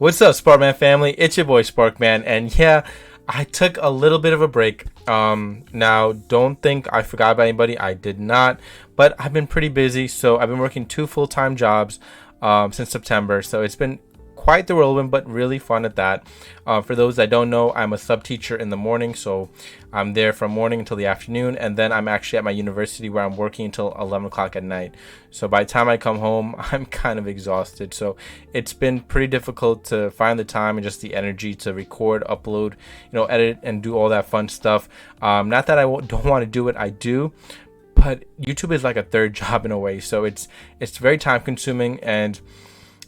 What's up, Sparkman family? It's your boy Sparkman, and yeah, I took a little bit of a break. Now don't think I forgot about anybody. I did not, but I've been pretty busy. So I've been working two full-time jobs since September. So it's been quite the whirlwind, but really fun at that. For those that don't know, I'm a sub teacher in the morning, so I'm there from morning until the afternoon, and then I'm actually at my university where I'm working until 11 o'clock at night. So by the time I come home, I'm kind of exhausted. So it's been pretty difficult to find the time and just the energy to record, upload, edit, and do all that fun stuff. Not that I don't want to do it, I do. But YouTube is like a third job in a way, so it's very time consuming, and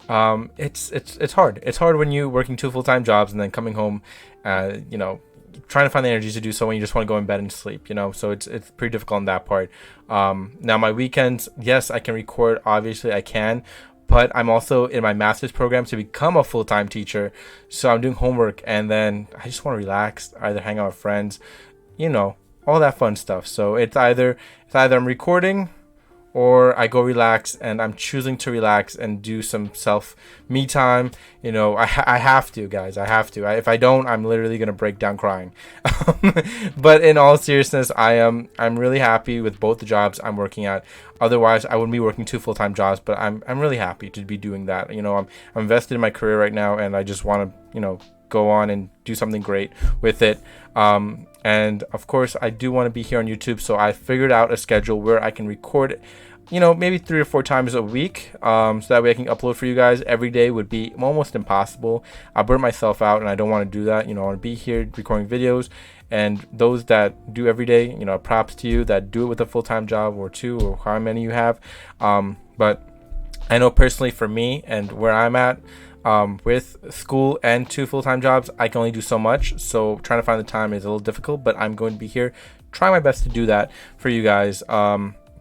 it's hard. It's hard when you're working two full-time jobs and then coming home, trying to find the energy to do so when you just want to go in bed and sleep, so it's pretty difficult on that part. Now my weekends, yes, I can record, obviously I can, but I'm also in my master's program to become a full-time teacher, so I'm doing homework, and then I just want to relax, either hang out with friends, all that fun stuff. So it's either I'm recording or I go relax, and I'm choosing to relax and do some me time. I have to, guys. I have to. If I don't, I'm literally gonna break down crying. But in all seriousness, I'm really happy with both the jobs I'm working at. Otherwise, I wouldn't be working two full-time jobs. But I'm really happy to be doing that. I'm invested in my career right now, and I just want to go on and do something great with it. And of course I do want to be here on YouTube, so I figured out a schedule where I can record maybe 3 or 4 times a week, so that way I can upload for you guys. Every day would be almost impossible. I burn myself out, and I don't want to do that. I want to be here recording videos, and those that do every day, props to you that do it with a full-time job or two, or how many you have. But I know personally for me and where I'm at, with school and 2 full-time jobs, I can only do so much, so trying to find the time is a little difficult, but I'm going to be here trying my best to do that for you guys.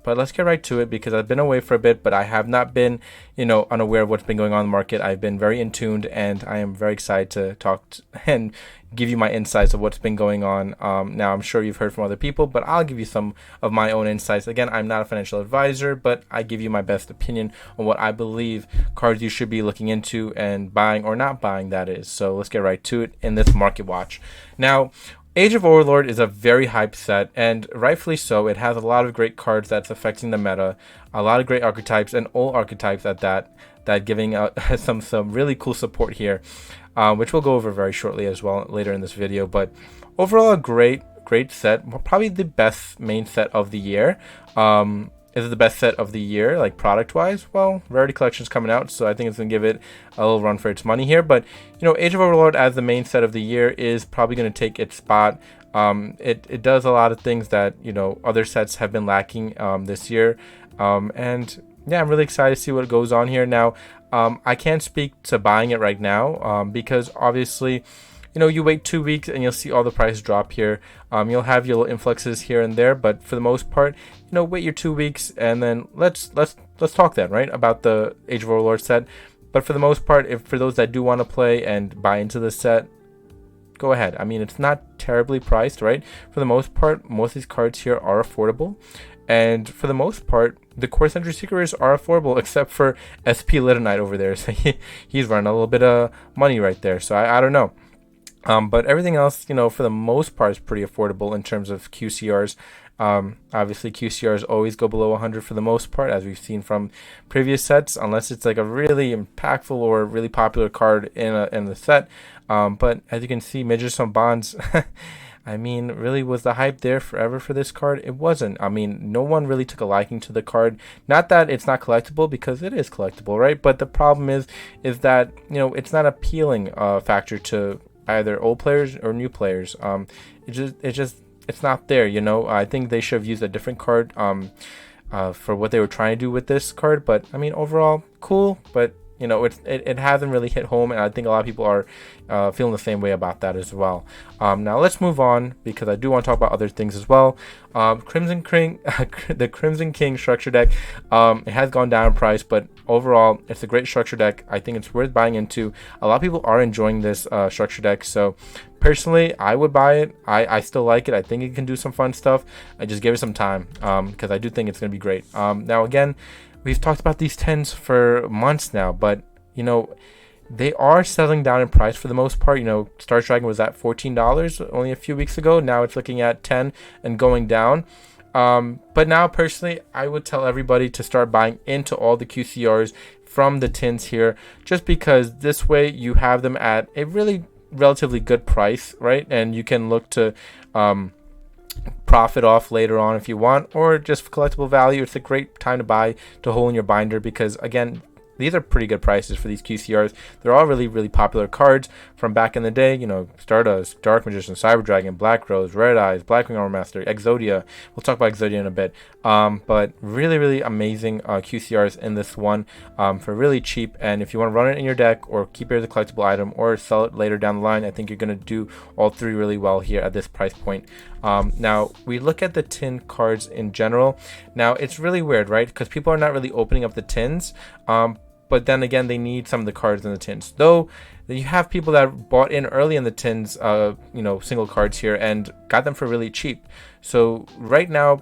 But let's get right to it, because I've been away for a bit, but I have not been unaware of what's been going on in the market. I've been very in tuned, and I am very excited to talk and give you my insights of what's been going on. Now I'm sure you've heard from other people, but I'll give you some of my own insights. Again, I'm not a financial advisor, but I give you my best opinion on what I believe cards you should be looking into and buying or not buying, that is. So let's get right to it in this market watch. Now, Age of Overlord is a very hyped set, and rightfully so. It has a lot of great cards that's affecting the meta, a lot of great archetypes, and all archetypes at that giving out some really cool support here, which we'll go over very shortly as well later in this video. But overall, a great set, probably the best main set of the year. Is it the best set of the year, like product-wise? Well, Rarity Collection's coming out, so I think it's going to give it a little run for its money here. But, Age of Overlord as the main set of the year is probably going to take its spot. It does a lot of things that, other sets have been lacking this year. And, yeah, I'm really excited to see what goes on here. Now, I can't speak to buying it right now because, obviously, you wait 2 weeks and you'll see all the price drop here. You'll have your little influxes here and there, but for the most part, wait your 2 weeks, and then let's talk then, right, about the Age of Overlord set. But for the most part, for those that do want to play and buy into the set, go ahead. I mean, it's not terribly priced, right? For the most part, most of these cards here are affordable, and for the most part, the Core Century Seekers are affordable, except for SP Litonite over there. So he's running a little bit of money right there. So I don't know. But everything else, for the most part, is pretty affordable in terms of QCRs. Obviously, QCRs always go below 100 for the most part, as we've seen from previous sets, unless it's like a really impactful or really popular card in the set. But as you can see, Midges on Bonds, I mean, really, was the hype there forever for this card? It wasn't. I mean, no one really took a liking to the card. Not that it's not collectible, because it is collectible, right? But the problem is that, it's not appealing factor to either old players or new players. It's not there. I think they should have used a different card for what they were trying to do with this card. But I mean, overall, cool, but it hasn't really hit home, and I think a lot of people are feeling the same way about that as well. Now let's move on, because I do want to talk about other things as well. Crimson King, the Crimson King structure deck, it has gone down in price, but overall, it's a great structure deck. I think it's worth buying into. A lot of people are enjoying this structure deck, so personally, I would buy it. I still like it. I think it can do some fun stuff. I just give it some time, because I do think it's going to be great. Now again, we've talked about these 10s for months now, but they are settling down in price for the most part. You know, Star Dragon was at $14 only a few weeks ago. Now it's looking at 10 and going down. But now personally, I would tell everybody to start buying into all the QCRs from the tins here, just because this way you have them at a really relatively good price, right? And you can look to profit off later on if you want, or just for collectible value. It's a great time to buy to hold in your binder, because again, these are pretty good prices for these QCRs. They're all really, really popular cards from back in the day. You know, Stardust, Dark Magician, Cyber Dragon, Black Rose, Red Eyes, Blackwing Armor Master, EXODIA. We'll talk about EXODIA in a bit. But really, really amazing QCRs in this one for really cheap. And if you want to run it in your deck or keep it as a collectible item or sell it later down the line, I think you're going to do all three really well here at this price point. Now, we look at the tin cards in general. Now, it's really weird, right? Because people are not really opening up the tins. But then again, they need some of the cards in the tins. Though you have people that bought in early in the tins, you know, single cards here and got them for really cheap. So right now,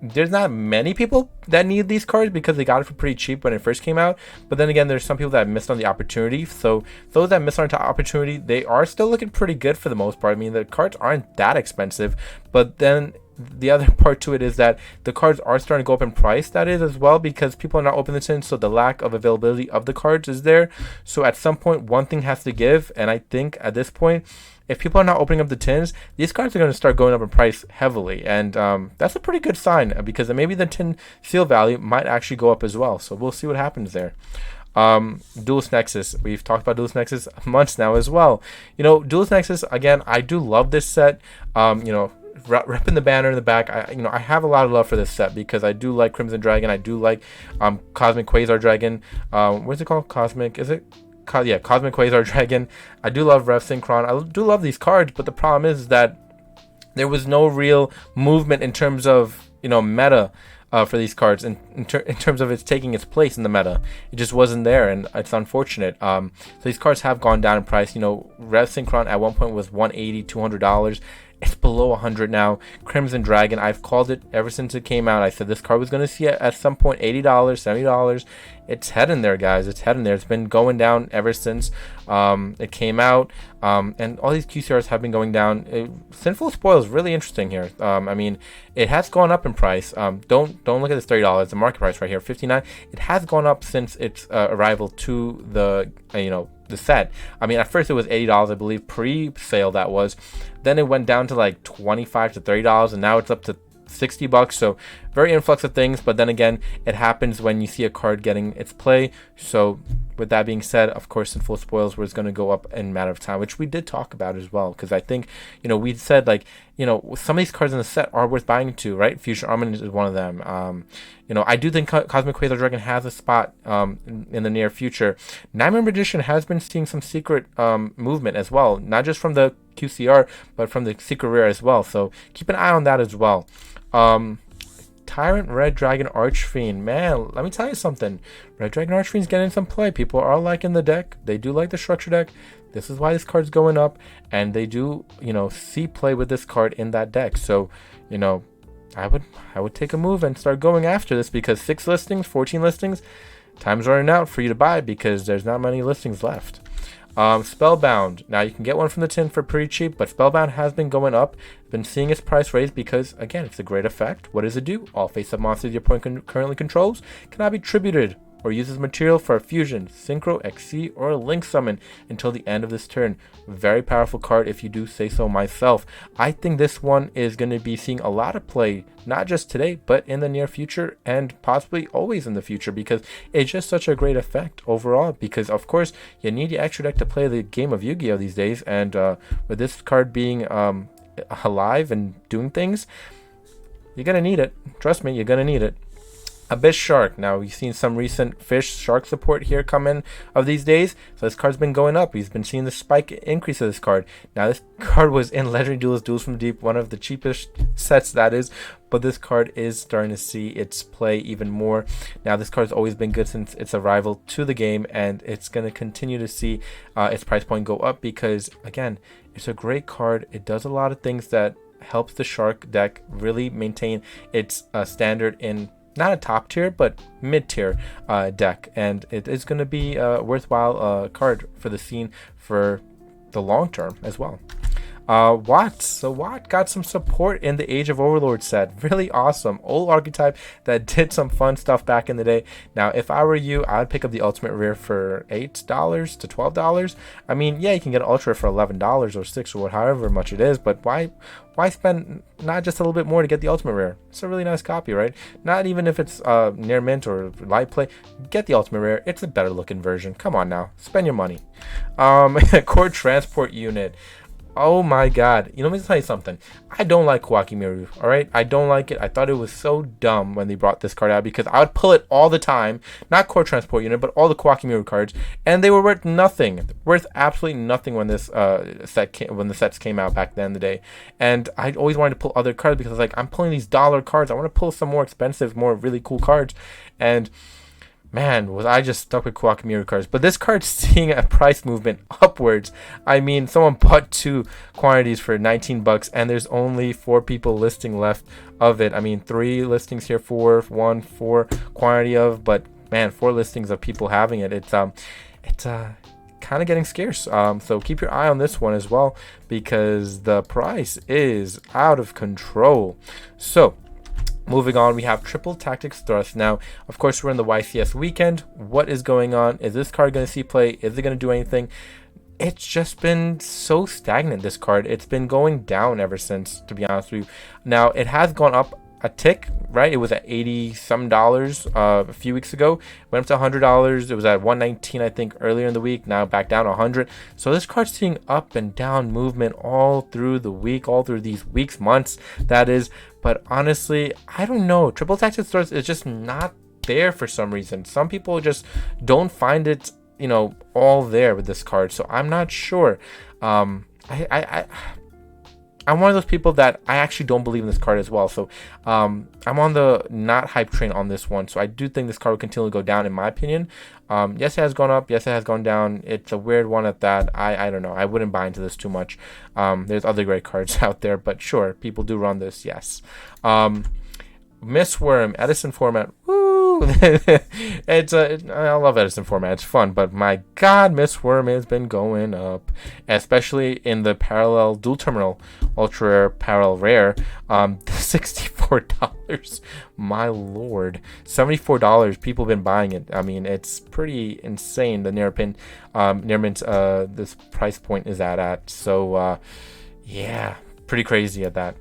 there's not many people that need these cards because they got it for pretty cheap when it first came out. But then again, there's some people that missed on the opportunity. So those that missed on the opportunity, they are still looking pretty good for the most part. I mean, the cards aren't that expensive, but then the other part to it is that the cards are starting to go up in price, that is, as well, because people are not opening the tins, so the lack of availability of the cards is there. So at some point, one thing has to give, and I think at this point, if people are not opening up the tins, these cards are going to start going up in price heavily, and that's a pretty good sign, because maybe the tin seal value might actually go up as well. So we'll see what happens there. Duelist Nexus, we've talked about Duelist Nexus months now as well. You know, Duelist Nexus, again, I do love this set. You know, repping the banner in the back, I have a lot of love for this set because I do like Crimson Dragon. I do like Cosmic Quasar Dragon. What's it called? Cosmic, is it? Yeah, Cosmic Quasar Dragon. I do love Rev Synchron. I do love these cards, but the problem is that there was no real movement in terms of, you know, meta for these cards, in terms of it's taking its place in the meta. It just wasn't there, and it's unfortunate. So these cards have gone down in price. You know, Rev Synchron at one point was $180, $200. It's below 100 now. Crimson Dragon, I've called it ever since it came out. I said this card was going to see it at some point $80, $70. It's heading there, guys. It's heading there. It's been going down ever since it came out. And all these QCRs have been going down. Sinful Spoil is really interesting here. I mean, it has gone up in price. Don't look at this $30. The market price right here, $59. It has gone up since its arrival to the the set. I mean, at first it was $80, I believe, pre-sale that was. Then it went down to like $25 to $30, and now it's up to $60. So very influx of things, but then again, it happens when you see a card getting its play. So with that being said, of course, Sinful Spoils was going to go up in a matter of time, which we did talk about as well, because I think, you know, we said, like, you know, some of these cards in the set are worth buying into, right? Future Armament is one of them. You know, I do think Cosmic Quasar Dragon has a spot in the near future. Nightmare Magician has been seeing some secret movement as well, not just from the QCR, but from the secret rare as well. So keep an eye on that as well. Tyrant Red Dragon Archfiend, man, let me tell you something. Red Dragon Archfiend's getting some play. People are liking the deck. They do like the structure deck. This is why this card's going up, and they do, you know, see play with this card in that deck. So, you know, I would take a move and start going after this, because 6 listings, 14 listings, time's running out for you to buy because there's not many listings left. Spellbound. Now, you can get one from the tin for pretty cheap, but Spellbound has been going up. Been seeing its price raised because, again, it's a great effect. What does it do? All face-up monsters your opponent currently controls cannot be tributed or uses material for a fusion, synchro, XC, or link summon until the end of this turn. Very powerful card, if you do say so myself. I think this one is going to be seeing a lot of play, not just today, but in the near future, and possibly always in the future, because it's just such a great effect overall. Because, of course, you need your extra deck to play the game of Yu-Gi-Oh! These days, and with this card being alive and doing things, you're going to need it. Trust me, you're going to need it. Abyss Shark. Now, we've seen some recent fish shark support here come in of these days, so this card's been going up. We've been seeing the spike increase of this card. Now, this card was in Legendary Duelist Duels from Deep, one of the cheapest sets, that is, but this card is starting to see its play even more. Now, this card's always been good since its arrival to the game, and it's going to continue to see its price point go up because, again, it's a great card. It does a lot of things that helps the shark deck really maintain its standard in not a top tier, but mid tier deck, and it is going to be a worthwhile card for the scene for the long term as well. Watt. So Watt got some support in the Age of Overlord set. Really awesome. Old archetype that did some fun stuff back in the day. Now, if I were you, I'd pick up the Ultimate Rare for $8 to $12. I mean, yeah, you can get an Ultra for $11 or $6 or however much it is, but why spend not just a little bit more to get the Ultimate Rare? It's a really nice copy, right? Not even if it's near mint or light play. Get the Ultimate Rare. It's a better looking version. Come on now. Spend your money. Core Transport Unit. Oh my god. You know, let me tell you something. I don't like Kwakemiru, alright? I don't like it. I thought it was so dumb when they brought this card out because I would pull it all the time. Not Core Transport Unit, but all the Kwakemiru cards. And they were worth nothing. Worth absolutely nothing when this when the sets came out back then in the day. And I always wanted to pull other cards because I was like, I'm pulling these dollar cards. I want to pull some more expensive, more really cool cards. And man, was I just stuck with Kwakemiru cards. But this card's seeing a price movement upwards. I mean, someone bought 2 quantities for 19 bucks, and there's only 4 people listing left of it. I mean, 3 listings here, 4 quantity of, but man, 4 listings of people having it. It's kind of getting scarce. So keep your eye on this one as well, because the price is out of control. So moving on, we have Triple Tactics Thrust. Now, of course, we're in the YCS weekend. What is going on? Is this card going to see play? Is it going to do anything? It's just been so stagnant, this card. It's been going down ever since, to be honest with you. Now, it has gone up a tick, right? It was at $80 some a few weeks ago. Went up to $100. It was at $119, I think, earlier in the week. Now back down to $100. So this card's seeing up and down movement all through the week, all through these weeks, months, that is. But honestly, I don't know. Triple Tactics Thrust is just not there for some reason. Some people just don't find it, you know, all there with this card. So I'm not sure. I'm one of those people that I actually don't believe in this card as well. So I'm on the not hype train on this one. So I do think this card will continue to go down, in my opinion. Yes, it has gone up. Yes, it has gone down. It's a weird one at that. I don't know. I wouldn't buy into this too much. There's other great cards out there, but sure, people do run this. Yes. Miss Worm, Edison format. Woo! I love Edison format. It's fun, but my God, Miss Worm has been going up, especially in the parallel dual terminal ultra rare parallel rare. $64. My lord, $74. People have been buying it. I mean, it's pretty insane. The near mint this price point is at. So yeah, pretty crazy at that.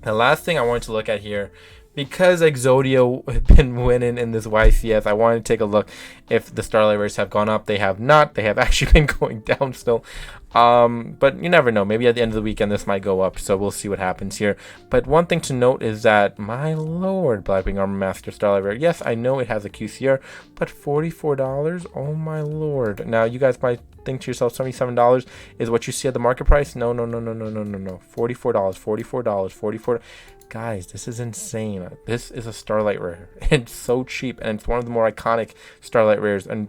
The last thing I wanted to look at here, because EXODIA have been winning in this YCS, I wanted to take a look if the Starlight Rares have gone up. They have not. They have actually been going down still. But you never know. Maybe at the end of the weekend this might go up. So we'll see what happens here. But one thing to note is that, my lord, Blackwing Armor Master Starlight Rare. Yes, I know it has a QCR, but $44? Oh my lord. Now you guys might think to yourself, $77 is what you see at the market price. No. $44. Guys, this is insane. This is a Starlight Rare. It's so cheap, and it's one of the more iconic Starlight Rares and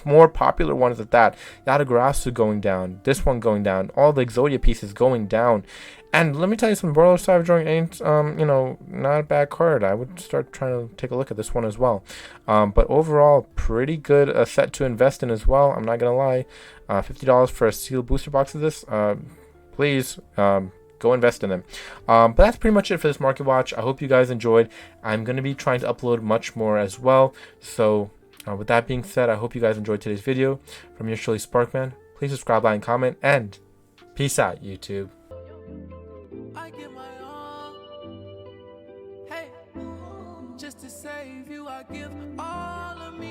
more popular ones at that. Yatagarasu going down, this one going down, all the EXODIA pieces going down. And let me tell you something, Borderless Savage ain't, not a bad card. I would start trying to take a look at this one as well. But overall, pretty good set to invest in as well. I'm not going to lie. $50 for a sealed booster box of this. Please, go invest in them. But that's pretty much it for this market watch. I hope you guys enjoyed. I'm going to be trying to upload much more as well. So with that being said, I hope you guys enjoyed today's video. From your Shirley Sparkman, please subscribe, like, and comment, and peace out, YouTube. I give my all. Hey, just to save you, I give all.